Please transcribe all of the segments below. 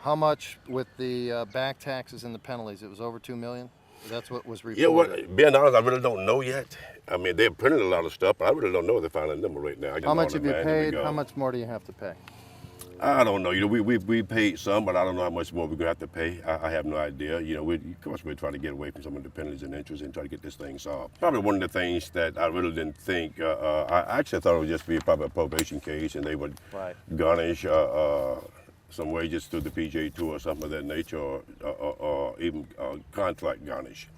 How much with the back taxes and the penalties? It was over $2 million. That's what was reported. You know what? Being honest, I really don't know yet. I mean, they're printing a lot of stuff, but I really don't know the final number right now. How much have you paid? How much more do you have to pay? I don't know. You know, we paid some, but I don't know how much more we're gonna have to pay. I have no idea. You know, of course we're trying to get away from some of the penalties and interest and try to get this thing solved. Probably one of the things that I really didn't think. I actually thought it would just be probably a probation case, and they would garnish some wages through the PGA Tour or something of that nature, or even contract garnish.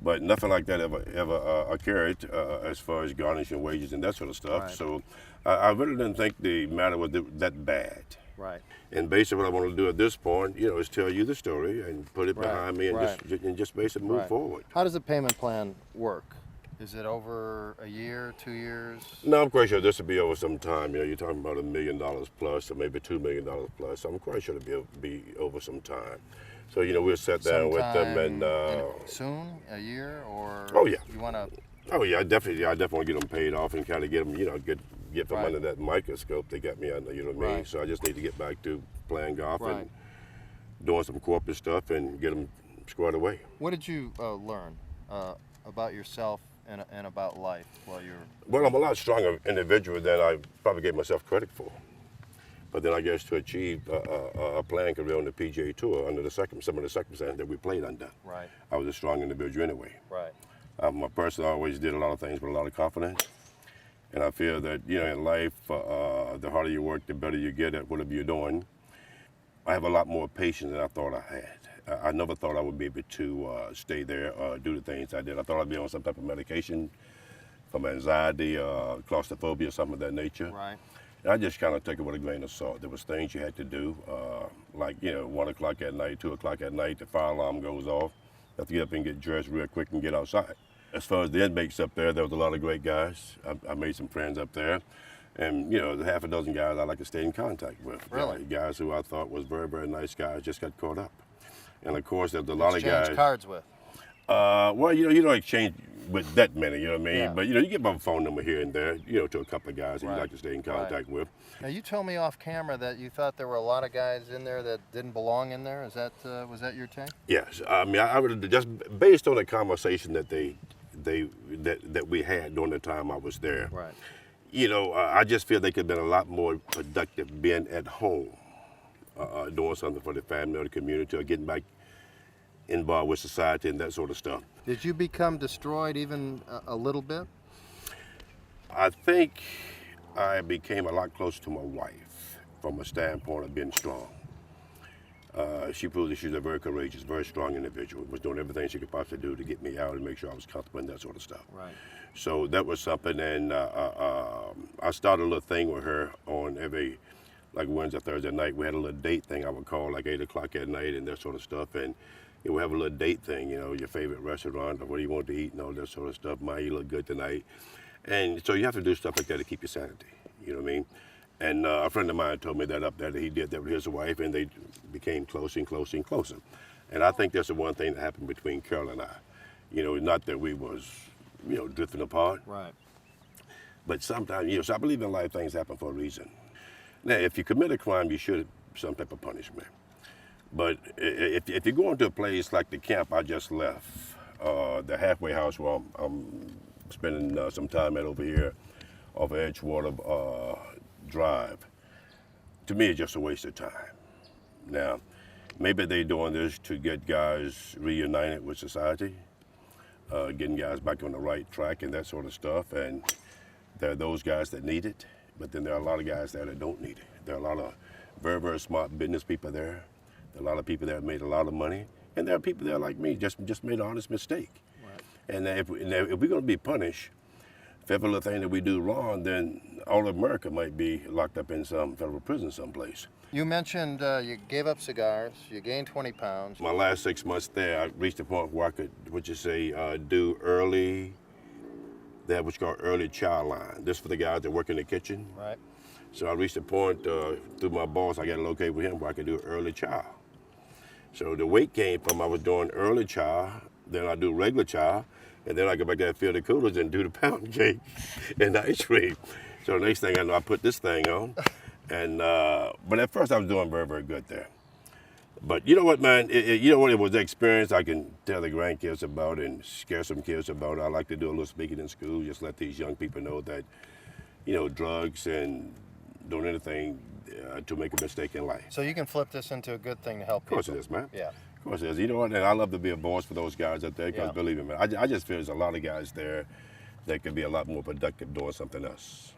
But nothing like that ever occurred as far as garnishing wages and that sort of stuff. Right. So I really didn't think the matter was that bad. Right. And basically what I want to do at this point, you know, is tell you the story and put it behind me and just basically move forward. How does the payment plan work? Is it over a year, 2 years? No, I'm quite sure this will be over some time. You know, you're talking about $1 million plus or maybe $2 million plus. So I'm quite sure it'll be over some time. So, you know, we'll sit down with them and soon, a year, or oh yeah, you want to? Oh yeah, I definitely want to get them paid off and kind of get them, you know, get from under that microscope they got me under. You know what I mean? So I just need to get back to playing golf and doing some corporate stuff and get them squared away. What did you learn about yourself and about life while you're? Well, I'm a lot stronger individual than I probably gave myself credit for. But then I guess to achieve a playing career on the PGA Tour under some of the circumstances that we played under, I was a strong individual anyway. I'm a person that always did a lot of things with a lot of confidence. And I feel that, you know, in life, the harder you work, the better you get at whatever you're doing. I have a lot more patience than I thought I had. I never thought I would be able to stay there or do the things I did. I thought I'd be on some type of medication from anxiety, claustrophobia, something of that nature. And I just kind of took it with a grain of salt. There was things you had to do, like, you know, 1 o'clock at night, 2 o'clock at night, the fire alarm goes off. You have to get up and get dressed real quick and get outside. As far as the inmates up there was a lot of great guys. I made some friends up there. And, you know, the half a dozen guys I like to stay in contact with. Really? Guys who I thought was very, very nice guys, just got caught up. And of course, there's a lot of guys. Exchange cards with? Well, you know, you don't exchange with that many, you know what I mean? But, you know, you get my phone number here and there, you know, to a couple of guys that you like to stay in contact with. Now, you told me off camera that you thought there were a lot of guys in there that didn't belong in there. Is that, was that your take? Yes. I mean, I would just, based on the conversation that that we had during the time I was there. You know, I just feel they could have been a lot more productive being at home, doing something for the family or the community, or getting back involved with society and that sort of stuff. Did you become destroyed even a little bit? I think I became a lot closer to my wife from a standpoint of being strong. She proved that she's a very courageous, very strong individual. Was doing everything she could possibly do to get me out and make sure I was comfortable and that sort of stuff. So that was something, and I started a little thing with her on every, like Wednesday, Thursday night. We had a little date thing I would call, like 8 o'clock at night and that sort of stuff. And you know, we have a little date thing, you know, your favorite restaurant or what do you want to eat and all that sort of stuff. Ma, you look good tonight. And so you have to do stuff like that to keep your sanity, you know what I mean? And a friend of mine told me that up there that he did that with his wife, and they became closer and closer and closer. And I think that's the one thing that happened between Carol and I. You know, not that we was, you know, drifting apart. But sometimes, you know, so I believe in life things happen for a reason. Now, if you commit a crime, you should have some type of punishment. But if you go into a place like the camp I just left, the halfway house where I'm spending some time at over here off of Edgewater Drive, to me it's just a waste of time. Now, maybe they're doing this to get guys reunited with society, getting guys back on the right track and that sort of stuff, and there are those guys that need it, but then there are a lot of guys there that don't need it. There are a lot of very, very smart business people there. There are a lot of people that have made a lot of money, and there are people there like me, just made an honest mistake. And if we're going to be punished for every little thing that we do wrong, then all of America might be locked up in some federal prison someplace. You mentioned you gave up cigars, you gained 20 pounds. My last 6 months there, I reached a point where I could, do early, they have what's called early child line. This for the guys that work in the kitchen. So I reached a point through my boss, I got located with him where I could do early child. So the weight came from I was doing early child, then I do regular child, and then I go back there and fill the coolers and do the pound cake and the ice cream. So the next thing I know, I put this thing on. And but at first I was doing very, very good there. But you know what, man? You know what? It was an experience I can tell the grandkids about and scare some kids about. I like to do a little speaking in school, just let these young people know that, you know, drugs and doing anything to make a mistake in life. So you can flip this into a good thing to help Of course people. it is, man. Yeah. Of course it is. You know what? And I love to be a boss for those guys out there because Yeah. believe me, man, I just feel there's a lot of guys there that could be a lot more productive doing something else.